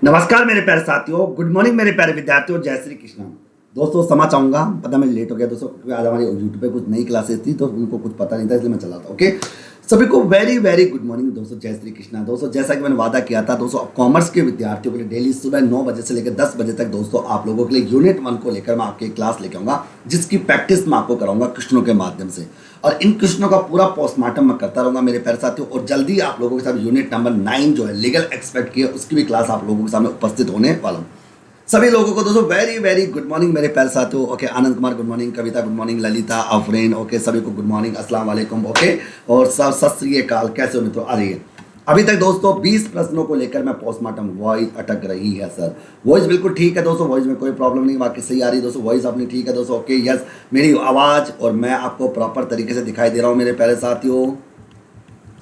नमस्कार मेरे प्यारे साथियों, गुड मॉर्निंग मेरे प्यारे विद्यार्थियों, जय श्री कृष्णा। दोस्तों क्षमा चाहूँगा, पता मैं लेट हो गया दोस्तों, क्योंकि आज हमारी यूट्यूब पे कुछ नई क्लासेस थी तो उनको कुछ पता नहीं था, इसलिए मैं चला था। ओके, सभी को वेरी वेरी गुड मॉर्निंग दोस्तों, जय श्री कृष्णा। दोस्तों जैसा कि मैंने वादा किया था दोस्तों, कॉमर्स के विद्यार्थियों के लिए डेली सुबह 9 बजे से लेकर 10 बजे तक दोस्तों आप लोगों के लिए यूनिट 1 को लेकर मैं आपकी क्लास लेके आऊँगा, जिसकी प्रैक्टिस मैं आपको कराऊंगा क्वेश्चनों के माध्यम से। और इन क्वेश्चनों का पूरा पोस्टमार्टम मैं करता रहूंगा मेरे प्यारे साथियों। और जल्दी आप लोगों के साथ यूनिट नंबर 9 जो है लीगल एक्सपेक्ट की है, उसकी भी क्लास आप लोगों के सामने उपस्थित होने वाला हूँ। सभी लोगों को दोस्तों वेरी वेरी गुड मॉर्निंग मेरे प्यारे साथियों। Okay, Anand Kumar good morning, Kavita good morning, Lalita, Afreen, okay सभी को गुड मॉर्निंग, अस्सलाम वालेकुम। ओके, और सब सत श्री अकाल, कैसे हो मित्रों? आ रही है अभी तक दोस्तों 20 प्रश्नों को लेकर मैं पोस्टमार्टम वॉइस अटक रही है सर। वॉइस बिल्कुल ठीक है दोस्तों, वॉइस में कोई प्रॉब्लम नहीं, बाकी सही आ रही है दोस्तों, वॉइस अपनी ठीक है दोस्तों। ओके यस, मेरी आवाज़ और मैं आपको प्रॉपर तरीके से दिखाई दे रहा हूँ मेरे प्यारे साथियों।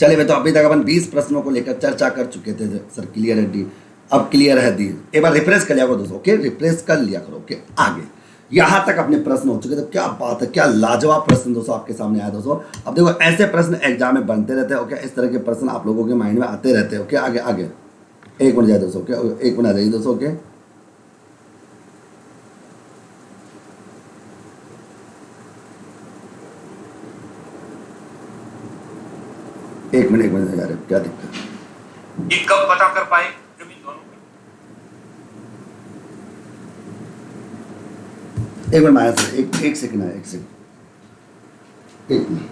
चलिए मैं तो अभी तक अपन 20 प्रश्नों को लेकर चर्चा कर चुके थे सर, क्लियर है डी, अब क्लियर है दी। एक बार रिफ्रेश कर लिया करो दोस्तों। ओके, रिफ्रेश कर लिया करो। ओके, आगे यहाँ तक अपने प्रश्न हो चुके थे, क्या बात है, क्या लाजवाब प्रश्न दोस्तों आपके सामने आया दोस्तों। अब देखो ऐसे प्रश्न एग्जाम में बनते रहते हैं। ओके, इस तरह के प्रश्न आप लोगों के माइंड में आते रहते हैं। ओके, आगे आगे एक मिनट जाए दोस्तों। ओके, एक मिनट आ जाइए दोस्तों। ओके, एक मिनट यार, क्या दिक्कत है? ये कब पता कर पाए जमीन दोनों की? एक मिनट आया सर, एक सेकंड आया, एक सेकंड, एक मिनट।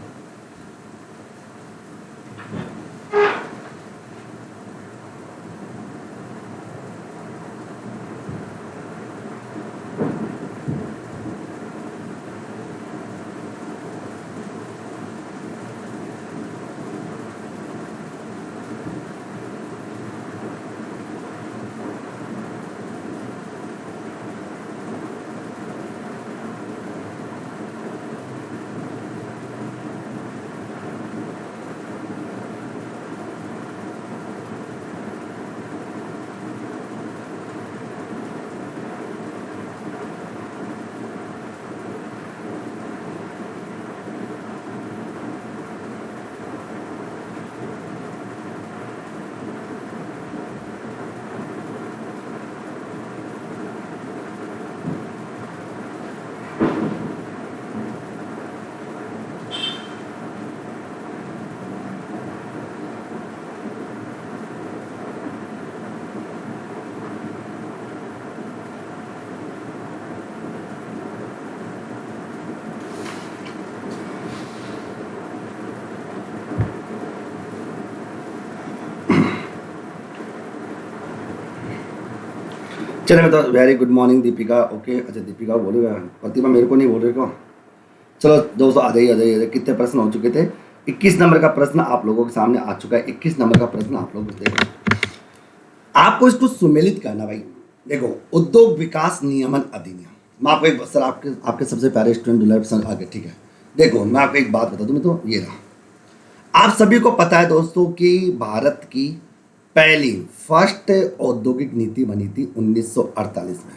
चलिए मैं तो very good morning Deepika. Okay, अच्छा दीपिका बोलेगा, प्रतिभा मेरे को नहीं बोल रहे को। चलो दोस्तों आ जाइए आ जाइए आ जाइए। कितने प्रश्न हो चुके थे? 21 नंबर का प्रश्न आप लोगों के सामने आ चुका है। 21 नंबर का प्रश्न आप लोग देखो, आपको इसको सुमेलित करना भाई। देखो, उद्योग विकास नियमन अधिनियम, मैं आपको एक सर, आपके आपके सबसे प्यारे स्टूडेंट दुलार सर आगे, ठीक है। देखो मैं आपको एक बात बता दूं, मैं तो ये रहा, आप सभी को पता है दोस्तों कि भारत की पहली फर्स्ट औद्योगिक नीति बनी थी 1948 में।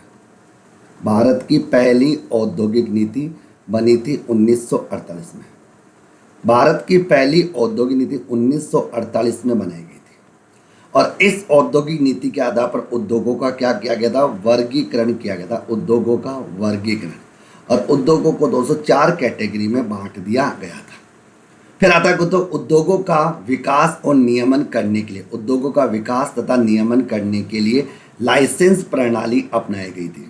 भारत की पहली औद्योगिक नीति बनी थी 1948 में। भारत की पहली औद्योगिक नीति 1948 में बनाई गई थी। और इस औद्योगिक नीति के आधार पर उद्योगों का क्या किया गया था? वर्गीकरण किया गया था, उद्योगों का वर्गीकरण। और उद्योगों को 204 कैटेगरी में बांट दिया गया था। फिर आता है तो उद्योगों का विकास और नियमन करने के लिए, उद्योगों का विकास तथा नियमन करने के लिए लाइसेंस प्रणाली अपनाई गई थी।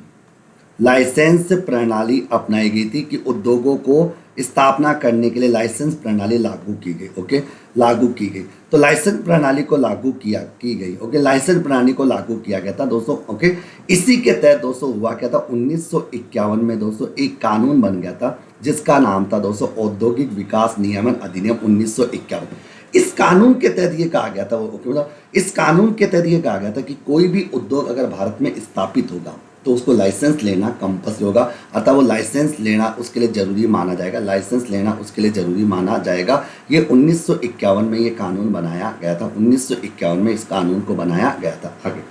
लाइसेंस प्रणाली अपनाई गई थी कि उद्योगों को स्थापना करने के लिए लाइसेंस प्रणाली लागू की गई। ओके, लागू की गई, तो लाइसेंस प्रणाली को लागू की गई। ओके, लाइसेंस प्रणाली को लागू किया गया था दोस्तों। ओके, इसी के तहत दोस्तों हुआ क्या था, 1951 में दोस्तों एक कानून बन गया था, जिसका नाम था दोस्तों औद्योगिक विकास नियमन अधिनियम 1951। इस कानून के तहत ये कहा गया था, ओके मतलब इस कानून के तहत ये कहा गया था कि कोई भी उद्योग अगर भारत में स्थापित होगा तो उसको लाइसेंस लेना कंपल्सरी होगा, अतः वो लाइसेंस लेना उसके लिए जरूरी माना जाएगा, लाइसेंस लेना उसके लिए जरूरी माना जाएगा। ये 1951 में ये कानून बनाया गया था, 1951 में इस कानून को बनाया गया था। आगे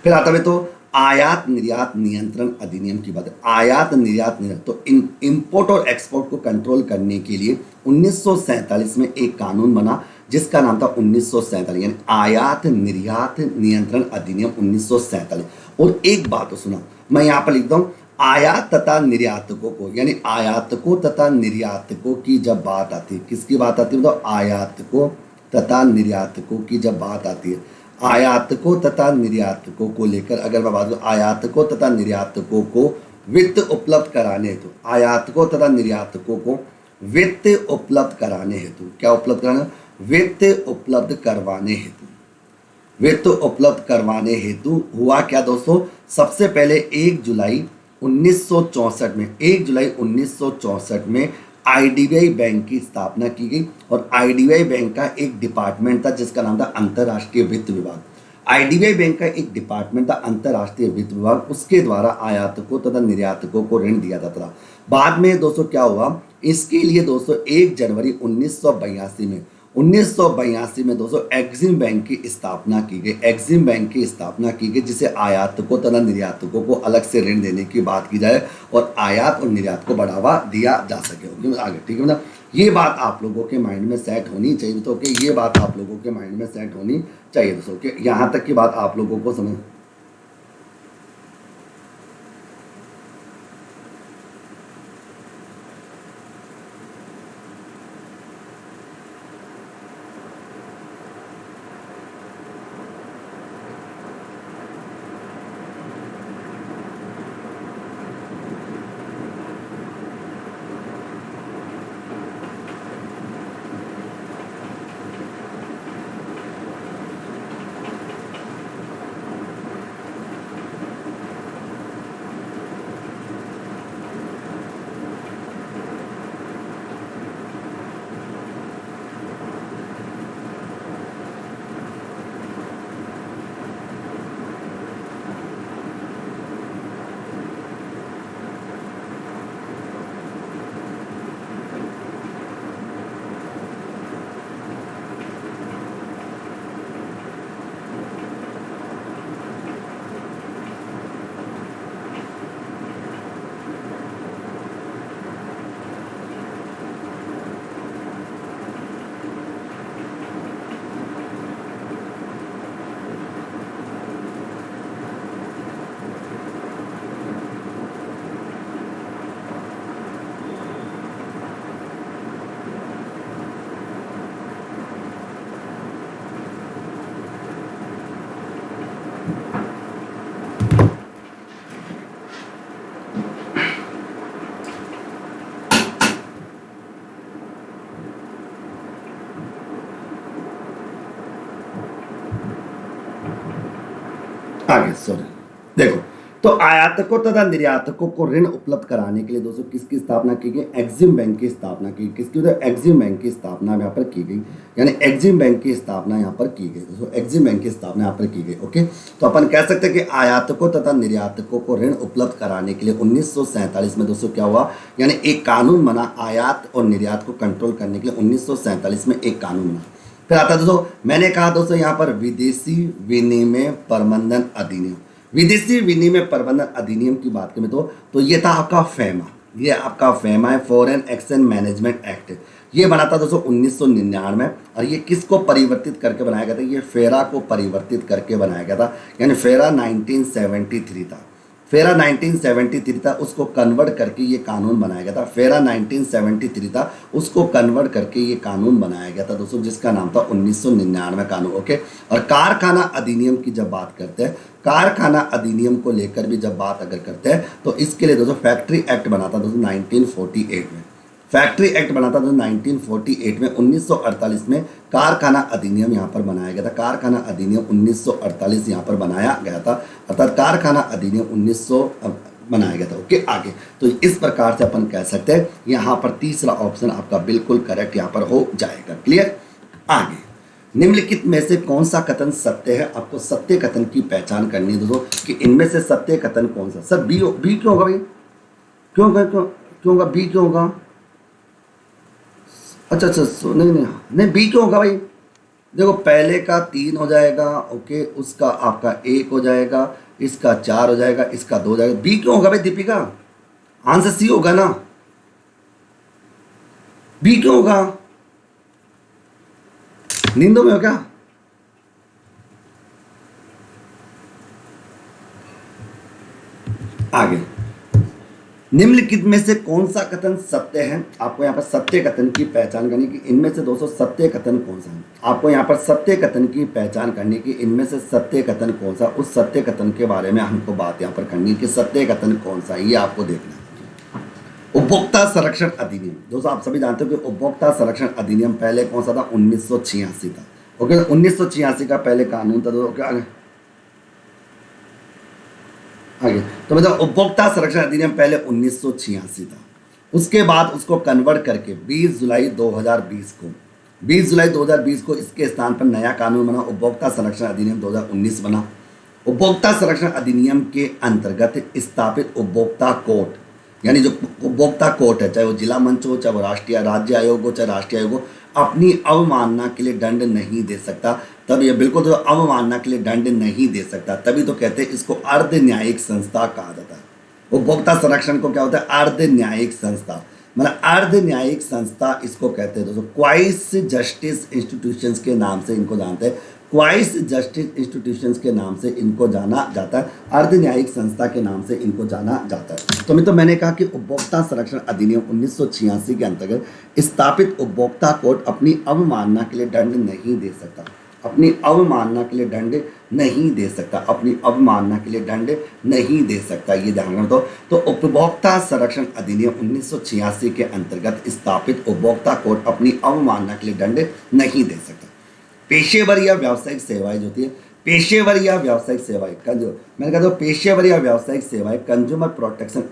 फिर आता है तो आयात निर्यात नियंत्रण अधिनियम की बात है। आयात निर्यात तो इंपोर्ट और एक्सपोर्ट को कंट्रोल करने के लिए 1947 में एक कानून बना, जिसका नाम था 1947, यानी आयात निर्यात नियंत्रण अधिनियम 1947। और एक बात तो सुना, मैं यहाँ पर लिखता हूँ, आयात तथा निर्यातकों को, यानी आयातकों तथा निर्यातकों की जब बात आती है, किसकी बात आती है, मतलब आयातकों तथा निर्यातकों की जब बात आती है, आयातकों तथा निर्यातकों को लेकर अगर मैं बात करूँ, आयातकों तथा निर्यातकों को वित्त उपलब्ध कराने हेतु, आयातकों तथा निर्यातकों को वित्त उपलब्ध कराने हेतु, क्या उपलब्ध कराना, वित्त उपलब्ध करवाने हेतु, वित्त उपलब्ध करवाने हेतु हुआ क्या दोस्तों, सबसे पहले 1 जुलाई 1964 में, 1 जुलाई 1964 में आईडीबीआई बैंक की स्थापना की गई। और आईडीबीआई बैंक का एक डिपार्टमेंट था जिसका नाम था अंतर्राष्ट्रीय वित्त विभाग। आईडीबीआई बैंक का एक डिपार्टमेंट था अंतर्राष्ट्रीय वित्त विभाग, उसके द्वारा आयातकों तथा निर्यातकों को ऋण दिया जाता था। बाद में दोस्तों क्या हुआ, इसके लिए दोस्तों 1 जनवरी 1982 में दोस्तों एग्जिम बैंक की स्थापना की गई, एग्जिम बैंक की स्थापना की गई, जिसे आयातकों तथा निर्यातकों को अलग से ऋण देने की बात की जाए और आयात और निर्यात को बढ़ावा दिया जा सके आगे, ठीक है ना। ये बात आप लोगों के माइंड में सेट होनी चाहिए, तो कि ये बात आप लोगों के माइंड में सेट होनी चाहिए दोस्तों, कि यहाँ तक की बात आप लोगों को समझ। आगे सॉरी, देखो, तो आयातकों तथा निर्यातकों को ऋण उपलब्ध कराने के लिए दोस्तों किसकी स्थापना की गई, एग्जिम बैंक की स्थापना की, किसकी, तो एग्जिम बैंक की स्थापना यहाँ पर की गई, यानी एग्जिम बैंक की स्थापना यहाँ पर की गई दोस्तों, एग्जिम बैंक की स्थापना यहाँ पर की गई। ओके, तो अपन कह सकते हैं कि आयातकों तथा निर्यातकों को ऋण उपलब्ध कराने के लिए 1947 में दोस्तों क्या हुआ, यानी एक कानून बना, आयात और निर्यात को कंट्रोल करने के लिए 1947 में एक कानून बना। फिर आता दोस्तों, मैंने कहा दोस्तों यहाँ पर विदेशी विनिमय प्रबंधन अधिनियम, विदेशी विनिमय प्रबंधन अधिनियम की बात करें तो ये था आपका फेमा, ये आपका फेमा है, फॉरेन एक्सचेंज मैनेजमेंट एक्ट। ये बना था दोस्तों 1999, और ये किसको परिवर्तित करके बनाया गया था, ये फेरा को परिवर्तित करके बनाया गया था, यानी फेरा 1973 था, फेरा 1973 था, उसको कन्वर्ट करके ये कानून बनाया गया था, फेरा 1973 था, उसको कन्वर्ट करके ये कानून बनाया गया था दोस्तों, जिसका नाम था 1999 कानून। ओके, और कारखाना अधिनियम की जब बात करते हैं, कारखाना अधिनियम को लेकर भी जब बात अगर करते हैं तो इसके लिए दोस्तों फैक्ट्री एक्ट बना था दोस्तों 1948 में, फैक्ट्री एक्ट बना था दोस्तों 1948 में। 1948 में कारखाना अधिनियम यहाँ पर बनाया गया था, कारखाना अधिनियम 1948 यहाँ पर बनाया गया था, अर्थात कारखाना अधिनियम 1900 बनाया गया था। ओके, आगे तो इस प्रकार से अपन कह सकते हैं यहाँ पर तीसरा ऑप्शन आपका बिल्कुल करेक्ट यहाँ पर हो जाएगा। क्लियर, आगे निम्नलिखित में से कौन सा कथन सत्य है, आपको सत्य कथन की पहचान करनी है दोस्तों कि इनमें से सत्य कथन कौन सा। सर बी क्यों होगा भाई, क्यों होगा बी क्यों होगा, अच्छा नहीं बी क्यों होगा भाई, देखो पहले का 3 हो जाएगा, ओके, उसका आपका 1 हो जाएगा, इसका 4 हो जाएगा, इसका 2 हो जाएगा, बी क्यों होगा भाई दीपिका, आंसर सी होगा ना, बी क्यों होगा, नींदों में हो क्या? आगे, निम्नलिखित में से कौन सा कथन सत्य है? आपको यहाँ पर सत्य कथन की पहचान करनी कि इनमें से दोस्तों सत्य कथन कौन सा है। आपको यहाँ पर सत्य कथन की पहचान करनी कि इनमें से सत्य कथन कौन सा, उस सत्य कथन के बारे में हमको बात यहाँ पर करनी कि सत्य कथन कौन सा है, ये आपको देखना है। उपभोक्ता संरक्षण अधिनियम, दोस्तों आप सभी जानते हो कि उपभोक्ता संरक्षण अधिनियम पहले कौन सा था? 1986 था। ओके, 1986 का पहले कानून था दोस्तों। क्या आगे तो मतलब उपभोक्ता संरक्षण अधिनियम पहले 1986 था। उसके बाद उसको कन्वर्ट करके 20 जुलाई 2020 को 20 जुलाई 2020 को इसके स्थान पर नया कानून बना, उपभोक्ता संरक्षण अधिनियम 2019 बना। उपभोक्ता संरक्षण अधिनियम के अंतर्गत स्थापित उपभोक्ता कोर्ट, यानी जो उपभोक्ता कोर्ट है, चाहे वो जिला मंच हो, चाहे वो राष्ट्रीय राज्य आयोग हो, चाहे राष्ट्रीय आयोग हो, अपनी अवमानना के लिए दंड नहीं दे सकता। तब ये बिल्कुल तो अवमानना के लिए दंड नहीं दे सकता, तभी तो कहते हैं इसको अर्ध न्यायिक संस्था कहा जाता है। उपभोक्ता संरक्षण को क्या होता है? अर्ध न्यायिक संस्था, मतलब अर्ध न्यायिक संस्था इसको कहते हैं दोस्तों। क्वाइस जस्टिस इंस्टीट्यूशंस के नाम से इनको जानते हैं, क्वाइस जस्टिस इंस्टीट्यूशंस के नाम से इनको जाना जाता है, अर्ध न्यायिक संस्था के नाम से इनको जाना जाता है। तो मित्रों मैंने कहा कि उपभोक्ता संरक्षण अधिनियम 1986 के अंतर्गत स्थापित उपभोक्ता कोर्ट अपनी अवमानना के लिए दंड नहीं दे सकता, अपनी अवमानना के लिए दंड नहीं दे सकता, अपनी अवमानना के लिए दंड नहीं दे सकता, ये ध्यान रखना। तो उपभोक्ता संरक्षण अधिनियम 1986 के अंतर्गत स्थापित उपभोक्ता कोर्ट अपनी अवमानना के लिए दंड नहीं दे सकता। पेशेवर या व्यावसायिक सेवाएं जो होती है, पेशेवर या व्यावसायिक सेवाएं मैंने कहा पेशेवर या व्यावसायिक सेवाएं कंज्यूमर प्रोटेक्शन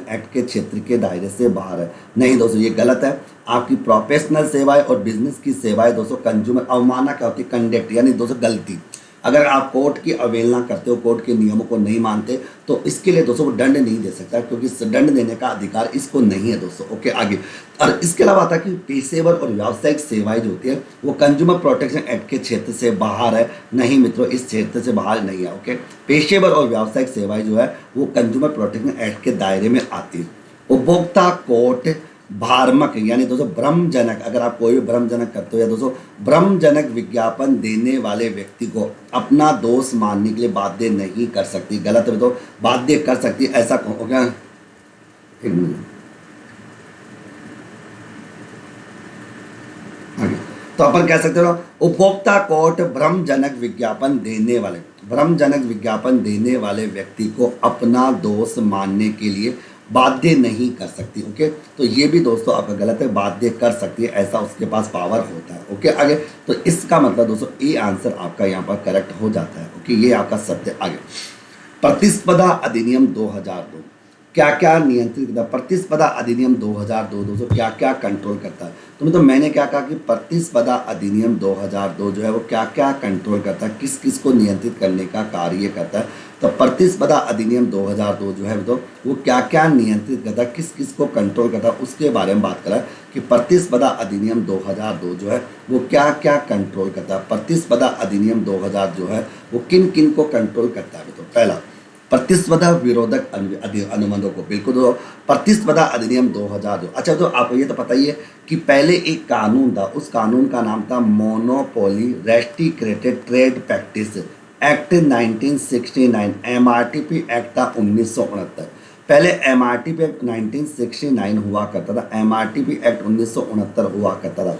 एक्ट के क्षेत्र के दायरे से बाहर है। नहीं दोस्तों, ये गलत है। आपकी प्रोफेशनल सेवाएं और बिजनेस की सेवाएं दोस्तों कंज्यूमर अवमानना क्या होती है? कंडक्ट, यानी दोस्तों गलती। अगर आप कोर्ट की अवहेलना करते हो, कोर्ट के नियमों को नहीं मानते, तो इसके लिए दोस्तों वो दंड नहीं दे सकता, क्योंकि दंड देने का अधिकार इसको नहीं है दोस्तों। ओके, आगे। और इसके अलावा आता है कि पेशेवर और व्यावसायिक सेवाएं जो होती है वो कंज्यूमर प्रोटेक्शन एक्ट के क्षेत्र से बाहर है। नहीं मित्रों, इस क्षेत्र से बाहर नहीं है। ओके, पेशेवर और व्यावसायिक सेवाएं जो है वो कंज्यूमर प्रोटेक्शन एक्ट के दायरे में आती है। उपभोक्ता कोर्ट भ्रामक, यानी दोस्तों भ्रमजनक, अगर आप कोई भी भ्रमजनक करते हो या दोस्तों भ्रमजनक विज्ञापन देने वाले व्यक्ति को अपना दोष मानने के लिए बाध्य नहीं कर सकती। गलत है तो बाध्य कर सकती, ऐसा क्या? एक मिनट, तो अपन कह सकते हो उपभोक्ता कोर्ट भ्रमजनक विज्ञापन देने वाले व्यक्ति को अपना दोष मानने के लिए बाध्य नहीं कर सकती। ओके, तो ये भी दोस्तों आपका गलत है, बाध्य कर सकती है, ऐसा उसके पास पावर होता है। ओके, आगे। तो इसका मतलब दोस्तों ए आंसर आपका यहाँ पर करेक्ट हो जाता है। ओके, ये आपका सत्य। आगे, प्रतिस्पर्धा अधिनियम 2002 क्या क्या नियंत्रित करता है? प्रतिस्पर्धा अधिनियम 2002 दोस्तों क्या क्या कंट्रोल करता है? तो मैंने क्या कहा कि प्रतिस्पर्धा अधिनियम 2002 जो है वो क्या क्या कंट्रोल करता है, किस किस को नियंत्रित करने का कार्य करता है। तो प्रतिस्पर्धा अधिनियम 2002 जो है तो वो क्या क्या नियंत्रित करता है, किस किस को कंट्रोल करता है, उसके बारे में बात करा कि प्रतिस्पर्धा अधिनियम 2002 जो है वो क्या क्या कंट्रोल करता है। प्रतिस्पर्धा अधिनियम 2000 जो है वो किन किन को कंट्रोल करता है? तो पहला, प्रतिस्पर्धा विरोधक अनुबंधों को, बिल्कुल तो प्रतिस्पर्धा अधिनियम 2002। अच्छा, तो आपको ये तो पता ही है कि पहले एक कानून था, उस कानून का नाम था monopoly restricted trade practice act 1969, MRTP act था 1969। पहले एमआरटीपी एक्ट 1969 हुआ करता था, एमआरटीपी एक्ट 1969 हुआ करता था।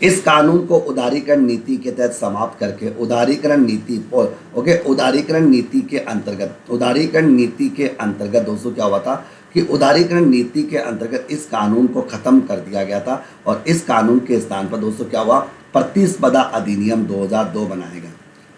इस कानून को उदारीकरण नीति के तहत समाप्त करके उदारीकरण नीति उदारीकरण नीति के अंतर्गत दोस्तों क्या हुआ था कि उदारीकरण नीति के अंतर्गत इस कानून को खत्म कर दिया गया था, और इस कानून के स्थान पर दोस्तों क्या हुआ? प्रतिस्पर्धा अधिनियम 2002 बनाया गया।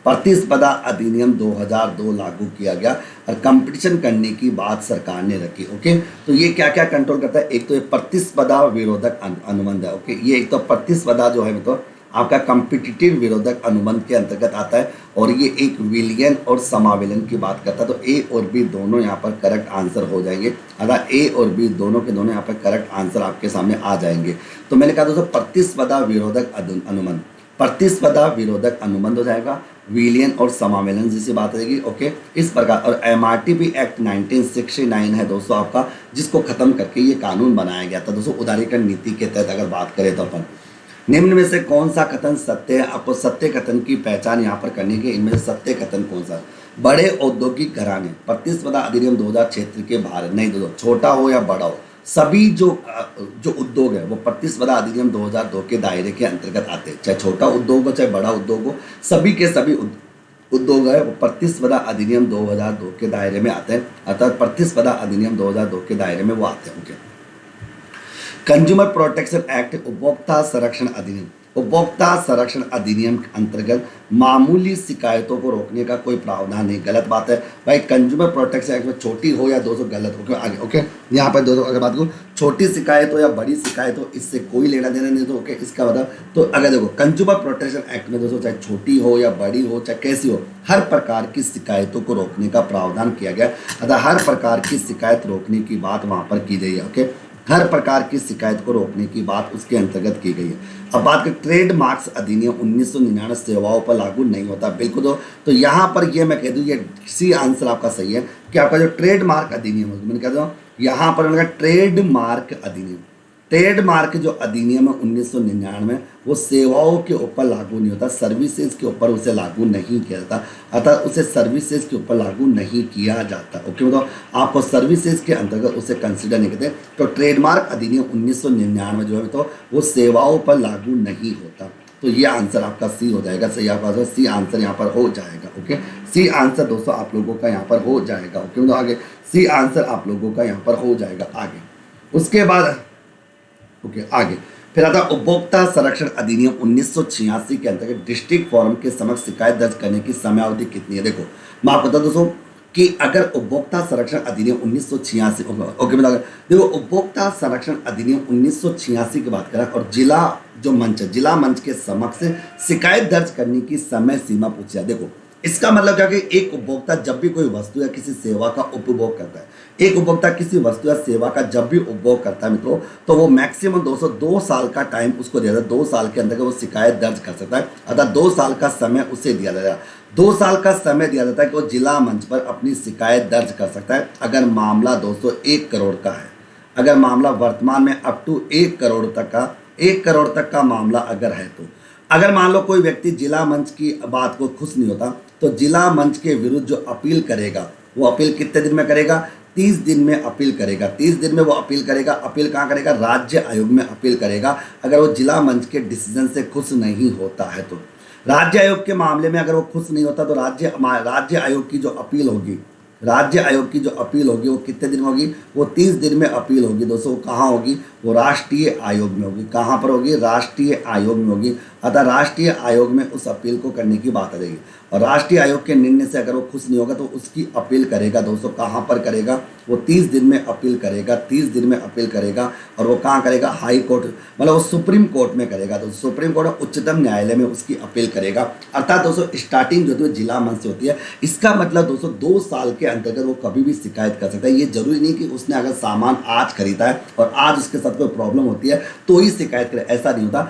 प्रतिस्पर्धा अधिनियम 2002 लागू किया गया और कंपटीशन करने की बात सरकार ने रखी। ओके, तो ये क्या क्या कंट्रोल करता है? एक तो ये प्रतिस्पर्धा विरोधक अनुबंध है। ओके, ये एक तो प्रतिस्पर्धा जो है तो आपका कम्पिटिटिव विरोधक अनुबंध के अंतर्गत आता है, और ये एक विलयन और समावेलन की बात करता है। तो ए और बी दोनों यहाँ पर करेक्ट आंसर हो जाएंगे। अगर ए और बी दोनों के दोनों यहाँ पर करेक्ट आंसर आपके सामने आ जाएंगे। तो मैंने कहा दोस्तों प्रतिस्पर्धा विरोधक अनुबंध, प्रतिस्पर्धा विरोधक अनुबंध हो जाएगा, विलयन और समावेलन जैसी बात रहेगी। ओके, इस प्रकार। और एमआरटीपी एक्ट 1969 है दोस्तों आपका, जिसको खत्म करके ये कानून बनाया गया था दोस्तों उदारीकरण नीति के तहत अगर बात करें तो अपन। निम्न में से कौन सा कथन सत्य है? आपको सत्य कथन की पहचान यहाँ पर करनी है। इनमें से सत्य कथन कौन सा है? बड़े औद्योगिक घराने प्रतिस्पर्धा अधिनियम 2000 क्षेत्र के बाहर नहीं, दोस्तों छोटा हो या बड़ा हो, सभी जो उद्योग है वो प्रतिस्पर्धा अधिनियम 2002 के दायरे के अंतर्गत आते हैं। चाहे छोटा उद्योग हो चाहे बड़ा उद्योग हो, सभी के सभी उद्योग है वो प्रतिस्पर्धा अधिनियम 2002 के दायरे में आते हैं, अर्थात प्रतिस्पर्धा अधिनियम 2002 के दायरे में वो आते हैं। ओके। कंज्यूमर प्रोटेक्शन एक्ट उपभोक्ता संरक्षण अधिनियम, उपभोक्ता संरक्षण अधिनियम के अंतर्गत मामूली शिकायतों को रोकने का कोई प्रावधान नहीं। गलत बात है भाई। कंज्यूमर प्रोटेक्शन एक्ट में छोटी हो या 200 गलत हो। आगे ओके, यहाँ पर 200 अगर बात करूँ छोटी शिकायत हो या बड़ी शिकायत हो, इससे कोई लेना देना नहीं। तो ओके, इसका मतलब तो अगर देखो कंज्यूमर प्रोटेक्शन एक्ट में दोस्तों चाहे छोटी हो या बड़ी हो चाहे कैसी हो, हर प्रकार की शिकायतों को रोकने का प्रावधान किया गया। अतः हर प्रकार की शिकायत रोकने की बात वहाँ पर की गई है। ओके, हर प्रकार की शिकायत को रोकने की बात उसके अंतर्गत की गई है। अब बात करें ट्रेडमार्क्स अधिनियम 1999 सेवाओं पर लागू नहीं होता, बिल्कुल। तो यहाँ पर ये मैं कह दूँ ये सी आंसर आपका सही है कि आपका जो ट्रेडमार्क अधिनियम है, मैंने कहता हूँ यहाँ पर मैंने कहा ट्रेडमार्क अधिनियम, ट्रेडमार्क जो अधिनियम है 1999 वो सेवाओं के ऊपर लागू नहीं होता, सर्विसेज के ऊपर उसे लागू नहीं किया जाता, अतः उसे सर्विसेज के ऊपर लागू नहीं किया जाता। ओके, मतलब आपको सर्विसेज के अंतर्गत उसे कंसिडर नहीं करते। तो ट्रेडमार्क अधिनियम 1999 जो है तो वो सेवाओं पर लागू नहीं होता। तो ये आंसर आपका सी हो जाएगा। सही आपका सी आंसर यहाँ पर हो जाएगा। ओके, सी आंसर दोस्तों आप लोगों का यहाँ पर हो जाएगा। ओके, मतलब आगे सी आंसर आप लोगों का यहाँ पर हो जाएगा। आगे उसके बाद ओके आगे फिर आता उपभोक्ता संरक्षण अधिनियम 1986 के अंतर्गत डिस्ट्रिक्ट फोरम के समक्ष शिकायत दर्ज करने की समयावधि कितनी है? देखो मैं आपको बता दोस्तों कि अगर उपभोक्ता संरक्षण अधिनियम 1986 ओके मतलब देखो उपभोक्ता संरक्षण अधिनियम 1986 की बात करें और जिला जो मंच है, जिला मंच के समक्ष शिकायत दर्ज करने की समय सीमा पूछी है। देखो इसका मतलब क्या कि एक उपभोक्ता जब भी कोई वस्तु या किसी सेवा का उपभोग करता है, एक उपभोक्ता किसी वस्तु या सेवा का जब भी उपभोग करता है मित्रों, तो वो मैक्सिमम 2 साल का टाइम उसको दिया जाता है। 2 साल के अंदर वो शिकायत दर्ज कर सकता है, अतः 2 साल का समय उसे दिया जाता है। 2 साल का समय दिया जाता है कि वो जिला मंच पर अपनी शिकायत दर्ज कर सकता है अगर मामला दोस्तों 1 करोड़ का है। अगर मामला वर्तमान में अप टू 1 करोड़ तक का मामला अगर है तो अगर मान लो कोई व्यक्ति जिला मंच की बात को खुश नहीं होता तो जिला मंच के विरुद्ध जो अपील करेगा वो अपील कितने दिन में करेगा? 30 दिन में अपील करेगा। 30 दिन में वो अपील करेगा। अपील कहाँ करेगा? राज्य आयोग में अपील करेगा अगर वो जिला मंच के डिसीजन से खुश नहीं होता है तो। राज्य आयोग के मामले में अगर वो खुश नहीं होता तो राज्य आयोग की जो अपील होगी, राज्य आयोग की जो अपील होगी वो कितने दिन में होगी? वो 30 दिन में अपील होगी दोस्तों। वो कहाँ होगी? वो राष्ट्रीय आयोग में होगी। कहाँ पर होगी? राष्ट्रीय आयोग में होगी। अतः राष्ट्रीय आयोग में उस अपील को करने की बात आ जाएगी और राष्ट्रीय आयोग के निर्णय से अगर वो खुश नहीं होगा तो उसकी अपील करेगा दोस्तों। कहाँ पर करेगा? वो 30 दिन में अपील करेगा। 30 दिन में अपील करेगा और वो कहाँ करेगा? हाई कोर्ट मतलब वो सुप्रीम कोर्ट में करेगा। तो सुप्रीम कोर्ट और उच्चतम न्यायालय में उसकी अपील करेगा। अर्थात दोस्तों स्टार्टिंग जो है जिला मंच से होती है। इसका मतलब दोस्तों 2 साल के अंतर्गत वो कभी भी शिकायत कर सकता है। ये जरूरी नहीं कि उसने अगर सामान आज खरीदा है और आज उसके साथ कोई प्रॉब्लम होती है तो ही शिकायत करे, ऐसा नहीं होता।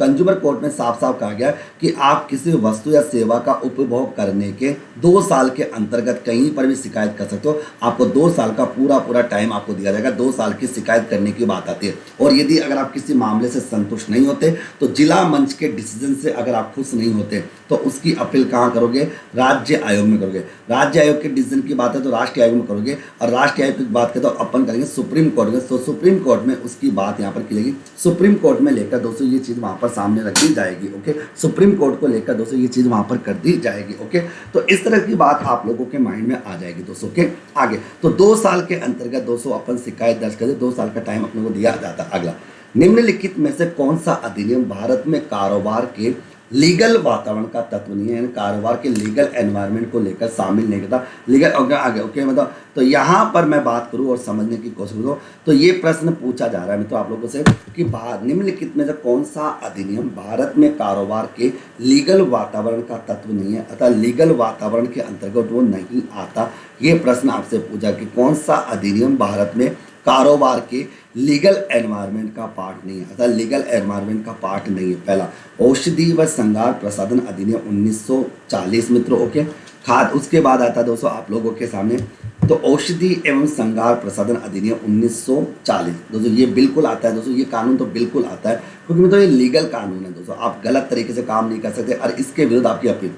कंज्यूमर कोर्ट में साफ साफ कहा गया कि आप किसी वस्तु या सेवा का उपभोग करने के 2 साल के अंतर्गत कहीं पर भी शिकायत कर सकते हो। आपको 2 साल का पूरा टाइम आपको दिया जाएगा। 2 साल की शिकायत करने की बात आती है। और यदि अगर आप किसी मामले से संतुष्ट नहीं होते तो जिला मंच के डिसीजन से अगर आप खुश नहीं होते तो उसकी अपील कहाँ करोगे? राज्य आयोग में करोगे। राज्य आयोग के डिसीजन की बात है तो राष्ट्रीय आयोग में करोगे और राष्ट्रीय आयोग की बात करें तो अपन करेंगे सुप्रीम कोर्ट में। तो सुप्रीम कोर्ट में उसकी बात यहाँ पर की जाएगी। सुप्रीम कोर्ट में लेकर दोस्तों ये चीज़ वहाँ पर सामने रखी जाएगी। ओके, सुप्रीम कोर्ट को लेकर दोस्तों ये चीज़ वहाँ पर कर दी जाएगी। ओके, तो इस तरह की बात आप लोगों के माइंड में आ जाएगी दोस्तों। ओके, आगे तो 2 साल के अंतर्गत दोस्तों अपन शिकायत दर्ज करें। 2 साल का टाइम अपने को दिया जाता है। अगला, निम्नलिखित में से कौन सा अधिनियम भारत में कारोबार के लीगल वातावरण का तत्व नहीं है, यानी कारोबार के लीगल एनवायरनमेंट को लेकर शामिल नहीं करता? लीगल आगे ओके मतलब तो यहाँ पर मैं बात करूँ और समझने की कोशिश करूँ तो ये प्रश्न पूछा जा रहा है मित्रों आप लोगों से कि निम्नलिखित में से कौन सा अधिनियम भारत में कारोबार के लीगल वातावरण का तत्व नहीं है, अतः लीगल वातावरण के अंतर्गत वो नहीं आता। ये प्रश्न आपसे पूछा कि कौन सा अधिनियम भारत में कारोबार के लीगल एनवायरनमेंट का पार्ट नहीं है, अतः लीगल एनवायरनमेंट का पार्ट नहीं है। पहला औषधि व श्रृंगार प्रसाधन अधिनियम 1940 मित्रों। ओके, खाद उसके बाद आता है दोस्तों आप लोगों के सामने तो औषधि एवं श्रृंगार प्रसाधन अधिनियम 1940 दोस्तों ये बिल्कुल आता है दोस्तों, ये कानून तो बिल्कुल आता है क्योंकि मतलब ये लीगल कानून है दोस्तों, आप गलत तरीके से काम नहीं कर सकते और इसके विरुद्ध आपकी अपील।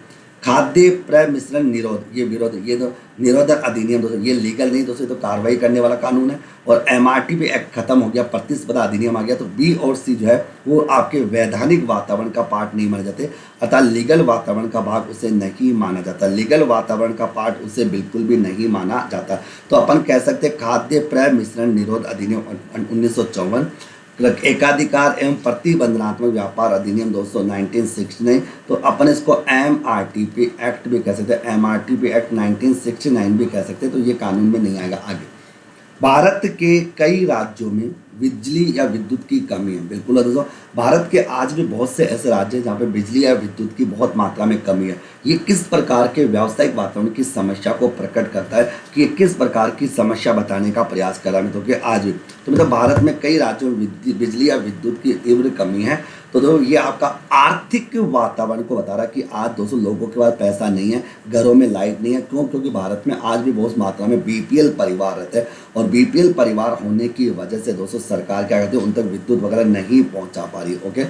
खाद्य प्रमिश्रण निरोध, ये विरोध, ये तो निरोधक अधिनियम दोस्तों, ये लीगल नहीं दोस्तों, ये तो कार्रवाई करने वाला कानून है। और एमआरटीपी एक्ट खत्म हो गया, प्रतिस्पर्धा अधिनियम आ गया। तो बी और सी जो है वो आपके वैधानिक वातावरण का पार्ट नहीं माने जाते, अतः लीगल वातावरण का भाग उसे नहीं माना जाता, लीगल वातावरण का पार्ट उसे बिल्कुल भी नहीं माना जाता। तो अपन कह सकते हैं खाद्य प्रमिश्रण निरोध अधिनियम 1954, एकाधिकार एवं प्रतिबंधनात्मक व्यापार अधिनियम दोस्तों 1969, तो अपन इसको एमआरटीपी एक्ट भी कह सकते हैं, एमआरटीपी एक्ट 1969 भी कह सकते हैं। तो ये कानून में नहीं आएगा। आगे, भारत के कई राज्यों में बिजली या विद्युत की कमी है। बिल्कुल है दोस्तों, भारत के आज भी बहुत से ऐसे राज्य हैं जहाँ पे बिजली या विद्युत की बहुत मात्रा में कमी है। ये किस प्रकार के व्यावसायिक वातावरण की समस्या को प्रकट करता है कि ये किस प्रकार की समस्या बताने का प्रयास कर रहा है। तो कि आज भी तो मतलब भारत में कई राज्यों में बिजली या विद्युत की तीव्र कमी है। तो दोस्तों ये आपका आर्थिक वातावरण को बता रहा है कि आज दोस्तों लोगों के पास पैसा नहीं है, घरों में लाइट नहीं है। क्यों? क्योंकि भारत में आज भी बहुत मात्रा में बीपीएल परिवार रहते हैं और बीपीएल परिवार होने की वजह से दोस्तों सरकार क्या कहती है उन तक विद्युत वगैरह नहीं पहुंचा पा रही। ओके,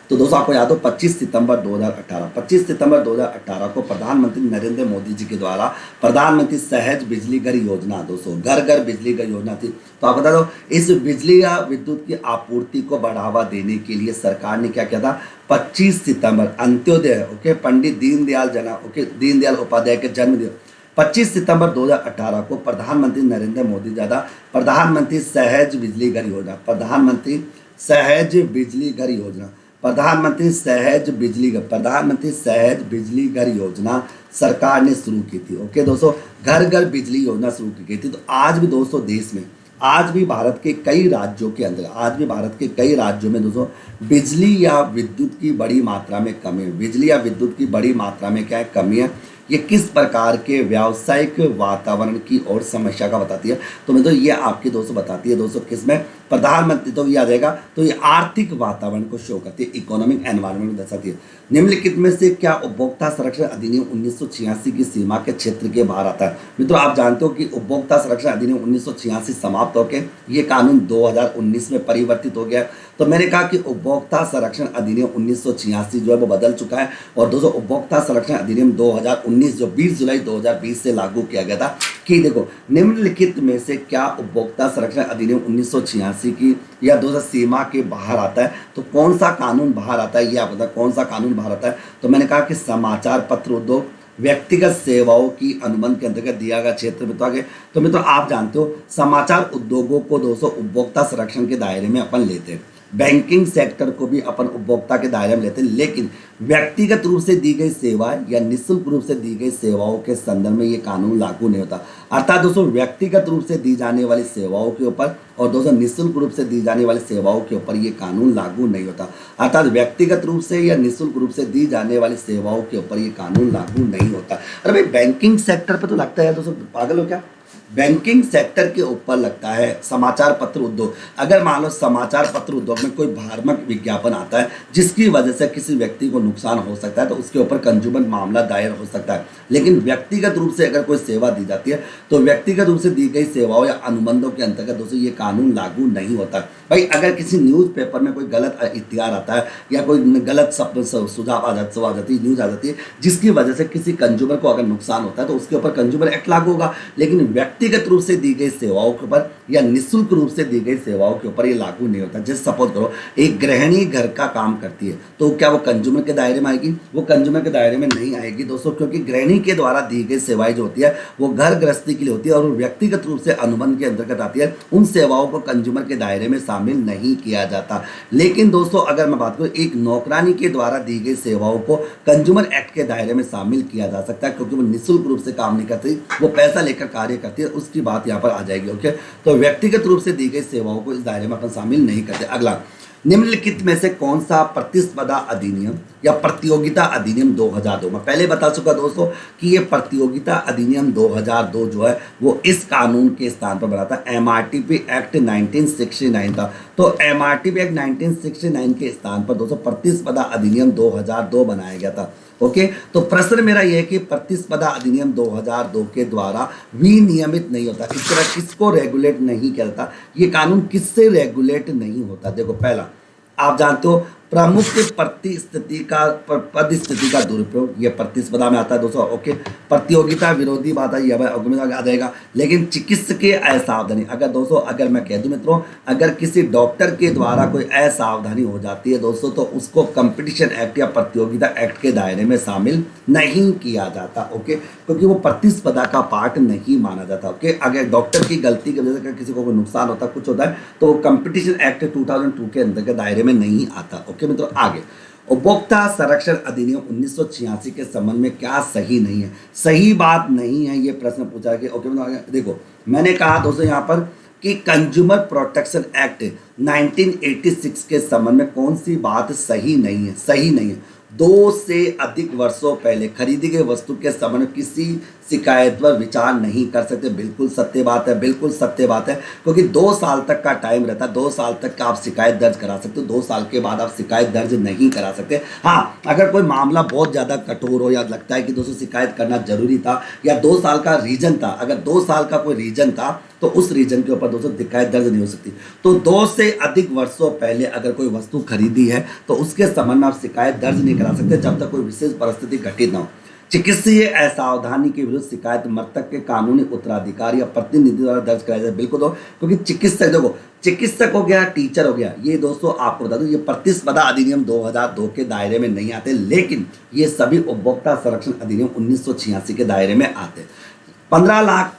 तो दोस्तों आपको याद हो 25 सितंबर 2018 को प्रधानमंत्री नरेंद्र मोदी जी के द्वारा प्रधानमंत्री सहज बिजली घर योजना, दोस्तों घर घर बिजली घर योजना थी। तो आप बता दो, इस बिजली या विद्युत की आपूर्ति को बढ़ावा देने के लिए सरकार ने क्या किया था, 25 सितंबर अंत्योदय, ओके, पंडित दीनदयाल उपाध्याय के जन्मदिन 25 सितंबर 2018 को प्रधानमंत्री नरेंद्र मोदी द्वारा प्रधानमंत्री सहज बिजली घर योजना, प्रधानमंत्री सहज बिजली घर योजना सरकार ने शुरू की थी। ओके दोस्तों, घर घर बिजली योजना शुरू की गई थी। तो आज भी दोस्तों देश में, आज भी भारत के कई राज्यों के अंदर, आज भी भारत के कई राज्यों में दोस्तों बिजली या विद्युत की बड़ी मात्रा में कमी है। बिजली या विद्युत की बड़ी मात्रा में क्या है, कमी है। ये किस प्रकार के व्यावसायिक वातावरण की और समस्या का बताती है। तो मैं तो ये आपके दोस्तों बताती है दोस्तों किसमें, प्रधानमंत्री, तो ये आ जाएगा। तो ये आर्थिक वातावरण को शो करती है, इकोनॉमिक एनवायरनमेंट दर्शाती है। निम्नलिखित में से क्या उपभोक्ता संरक्षण अधिनियम 1986 की सीमा के क्षेत्र के बाहर आता है। मित्रों आप जानते हो कि उपभोक्ता संरक्षण अधिनियम 1986 समाप्त होकर ये कानून 2019 में परिवर्तित हो गया। तो मैंने कहा कि उपभोक्ता संरक्षण अधिनियम 1986 जो है वो बदल चुका है। और दोस्तों उपभोक्ता संरक्षण अधिनियम 2019 जो 20 जुलाई 2020 से लागू किया गया था कि देखो निम्नलिखित में से क्या उपभोक्ता संरक्षण अधिनियम 1986 की या 2000 सीमा के बाहर आता है। तो कौन सा कानून बाहर आता है, ये आप बताओ कौन सा कानून बाहर आता है। तो मैंने कहा कि समाचार पत्र उद्योग व्यक्तिगत सेवाओं की अनुबंध के अंतर्गत दिया गया क्षेत्र में। तो आगे तो मित्रों आप जानते हो समाचार उद्योगों को दोस्तों उपभोक्ता संरक्षण के दायरे में अपन लेते हैं, बैंकिंग सेक्टर को भी अपन उपभोक्ता के दायरे में लेते हैं, लेकिन व्यक्तिगत रूप से दी गई सेवा या निःशुल्क रूप से दी गई सेवाओं के संदर्भ में ये कानून लागू नहीं होता। अर्थात दोस्तों व्यक्तिगत रूप से दी जाने वाली सेवाओं के ऊपर और दोस्तों निःशुल्क रूप से दी जाने वाली सेवाओं के ऊपर ये कानून लागू नहीं होता। अर्थात व्यक्तिगत रूप से या निःशुल्क रूप से दी जाने वाली सेवाओं के ऊपर ये कानून लागू नहीं होता। अरे भाई बैंकिंग सेक्टर पर तो लगता है दोस्तों, पागल हो क्या, बैंकिंग सेक्टर के ऊपर लगता है समाचार पत्र उद्योग। अगर मान लो समाचार पत्र उद्योग में कोई भ्रामक विज्ञापन आता है जिसकी वजह से किसी व्यक्ति को नुकसान हो सकता है तो उसके ऊपर कंज्यूमर मामला दायर हो सकता है। लेकिन व्यक्तिगत रूप से अगर कोई सेवा दी जाती है तो व्यक्तिगत रूप से दी गई सेवाओं या अनुबंधों के अंतर्गत दोस्तों ये कानून लागू नहीं होता। भाई अगर किसी न्यूज़पेपर में कोई गलत इश्तिहार आता है या कोई गलत सुझाव आ जाती है, न्यूज़ आ जाती है जिसकी वजह से किसी कंज्यूमर को अगर नुकसान होता है तो उसके ऊपर कंज्यूमर एक्ट लागू होगा। लेकिन व्यक्तिगत रूप से दी गई सेवाओं के ऊपर या निःशुल्क रूप से दी गई सेवाओं के ऊपर ये लागू नहीं होता। जैसे सपोज करो एक गृहिणी घर का काम करती है तो क्या वो कंज्यूमर के दायरे में आएगी? वो कंज्यूमर के दायरे में नहीं आएगी दोस्तों, क्योंकि गृहिणी के द्वारा दी गई सेवाएं जो होती है वो घर गृहस्थी के लिए होती है और वो व्यक्तिगत रूप से अनुबंध के अंतर्गत आती है। उन सेवाओं को कंज्यूमर के दायरे में शामिल नहीं किया जाता। लेकिन दोस्तों अगर मैं बात करूं एक नौकरानी के द्वारा दी गई सेवाओं को कंज्यूमर एक्ट के दायरे में शामिल किया जा सकता है, क्योंकि वो निःशुल्क रूप से काम नहीं करती, वो पैसा लेकर कार्य करती है, उसकी बात यहाँ पर आ जाएगी। ओके, तो व्यक्तिगत रूप से दी गई सेवाओं को इस दायरे में अपन शामिल नहीं करते। अगला, निम्नलिखित में से कौन सा प्रतिस्पर्धा अधिनियम या प्रतियोगिता अधिनियम 2002, मैं पहले बता चुका दोस्तों कि ये प्रतियोगिता अधिनियम 2002 जो है वो इस कानून के स्थान पर बना था। एमआरटीपी एक्ट 1969 था, तो एमआरटीपी एक्ट 1969 के स्थान पर दोस्तों प्रतिस्पर्धा अधिनियम 2002 बनाया गया था। ओके, तो प्रश्न मेरा यह है कि प्रतिस्पर्धा अधिनियम 2002 के द्वारा विनियमित नहीं होता। इस तरह किसको रेगुलेट नहीं किया जाता, ये कानून किससे रेगुलेट नहीं होता। देखो पहला, आप जानते हो प्रमुख परिस्थिति का दुरुपयोग, ये प्रतिस्पर्धा में आता है दोस्तों। ओके, प्रतियोगिता विरोधी बाधा ये आ जाएगा। लेकिन चिकित्सकीय असावधानी, अगर दोस्तों अगर मैं कह दूं मित्रों, अगर किसी डॉक्टर के द्वारा कोई असावधानी हो जाती है दोस्तों, तो उसको कंपटीशन एक्ट या प्रतियोगिता एक्ट के दायरे में शामिल नहीं किया जाता। ओके, क्योंकि वो प्रतिस्पर्धा का पार्ट नहीं माना जाता। ओके, अगर डॉक्टर की गलती की वजह से किसी को कोई नुकसान होता, कुछ होता है, तो वो कंपटीशन एक्ट 2002 के अंदर के दायरे में नहीं आता। ओके मित्रों, आगे उपभोक्ता संरक्षण अधिनियम 1986 के संबंध में क्या सही नहीं है, सही बात नहीं है, ये प्रश्न पूछा कि ओके मित्रों देखो, मैंने कहा दोस्तों यहाँ पर कि कंज्यूमर प्रोटेक्शन एक्ट 1986 के संबंध में कौन सी बात सही नहीं है, सही नहीं है। 2 से अधिक वर्षों पहले खरीदी गई वस्तु के संबंध में किसी शिकायत पर विचार नहीं कर सकते। बिल्कुल सत्य बात है, बिल्कुल सत्य बात है, क्योंकि 2 साल तक का टाइम रहता है। 2 साल तक का आप शिकायत दर्ज करा सकते हो, 2 साल के बाद आप शिकायत दर्ज नहीं करा सकते। हाँ, अगर कोई मामला बहुत ज़्यादा कठोर हो या लगता है कि दोस्तों शिकायत करना जरूरी था या 2 साल का रीजन था, अगर 2 साल का कोई रीजन था तो उस रीजन के ऊपर दोस्तों शिकायत दर्ज नहीं हो सकती। तो 2 से अधिक वर्षों पहले अगर कोई वस्तु खरीदी है तो उसके संबंध में आप शिकायत दर्ज नहीं करा सकते जब तक कोई विशेष परिस्थिति घटित न हो। चिकित्सीय असावधानी के विरुद्ध शिकायत मृतक के कानूनी उत्तराधिकारी या प्रतिनिधि द्वारा दर्ज कराया जाए। बिल्कुल दो, क्योंकि चिकित्सक देखो, चिकित्सक हो गया, टीचर हो गया, ये दोस्तों आपको बता दूं ये प्रतिस्पर्धा अधिनियम 2002 के दायरे में नहीं आते, लेकिन ये सभी उपभोक्ता संरक्षण अधिनियम 1986 के दायरे में आते। 15 लाख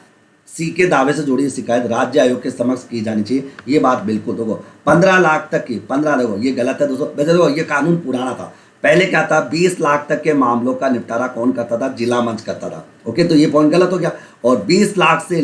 सी के दावे से जुड़ी शिकायत राज्य आयोग के समक्ष की जानी चाहिए, ये बात बिल्कुल देखो 15 लाख तक की, 15 देखो ये गलत है दोस्तों। वैसे देखो ये कानून पुराना था, पहले क्या था 20 लाख तक के मामलों का निपटारा कौन करता था, जिला मंच करता था। ओके, तो ये पॉइंट गलत हो गया। और 20 लाख से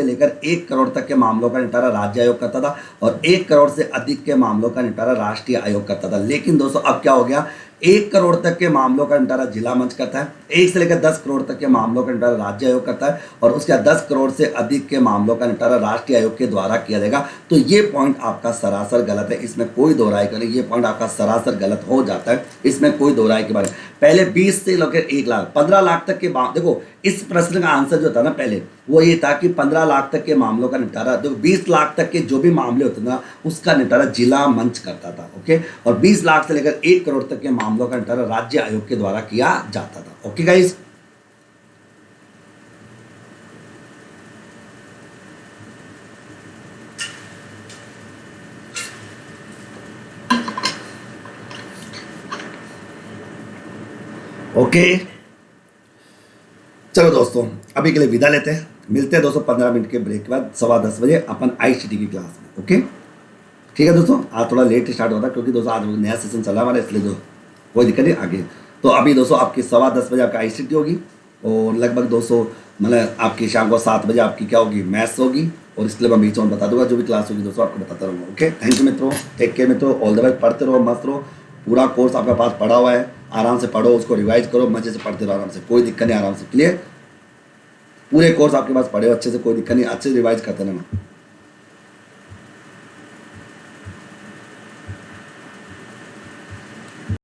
लेकर 1 करोड़ तक के मामलों का निपटारा राज्य आयोग करता था और 1 करोड़ से अधिक के मामलों का निपटारा राष्ट्रीय आयोग करता था। लेकिन दोस्तों अब क्या हो गया, 1 करोड़ तक के मामलों का निपटारा जिला मंच करता है, 1 से लेकर 10 करोड़ तक के मामलों का निपटारा राज्य आयोग करता है और उसके बाद 10 करोड़ से अधिक के मामलों का निपटारा राष्ट्रीय आयोग के द्वारा किया जाएगा। तो ये पॉइंट आपका सरासर गलत है, इसमें कोई दो राय करें, ये पॉइंट आपका सरासर गलत हो जाता है, इसमें कोई दो राय के बारे में। पहले 20 से लेकर 1 लाख 15 लाख तक के देखो इस प्रश्न का आंसर जो था ना पहले वो ये था कि 15 लाख तक के मामलों का निपटारा, देखो 20 लाख तक के जो भी मामले होते ना उसका निपटारा जिला मंच करता था। ओके, और 20 लाख से लेकर 1 करोड़ तक के मामलों का निपटारा राज्य आयोग के द्वारा किया जाता था। ओके गाइस, ओके चलो दोस्तों अभी के लिए विदा लेते हैं, मिलते हैं दोस्तों 15 मिनट के ब्रेक के बाद 10:15 बजे अपन ICT की क्लास में। ओके ठीक है दोस्तों, आज थोड़ा लेट स्टार्ट होता है क्योंकि दोस्तों आज नया सेशन चला हमारा, इसलिए जो कोई दिक्कत नहीं आगे। तो अभी दोस्तों आपकी 10:15 बजे आपका ICT होगी और लगभग दोस्तों मतलब आपकी शाम को 7 बजे आपकी क्या होगी, मैथ्स होगी। और इसलिए मैं बीच में बता दूंगा जो भी क्लास होगी दोस्तों आपको बताता रहूँगा। ओके, थैंक यू मित्रों, टेक केयर मित्रों, ऑल द बेस्ट, पढ़ते रहो, मस्त रहो। पूरा कोर्स आपके पास पढ़ा हुआ है, आराम से पढ़ो, उसको रिवाइज करो, मजे से पढ़ते रहो, आराम से, कोई दिक्कत नहीं, आराम से क्लियर। पूरे कोर्स आपके पास पढ़े हो अच्छे से, कोई दिक्कत नहीं, अच्छे से रिवाइज करते रहना।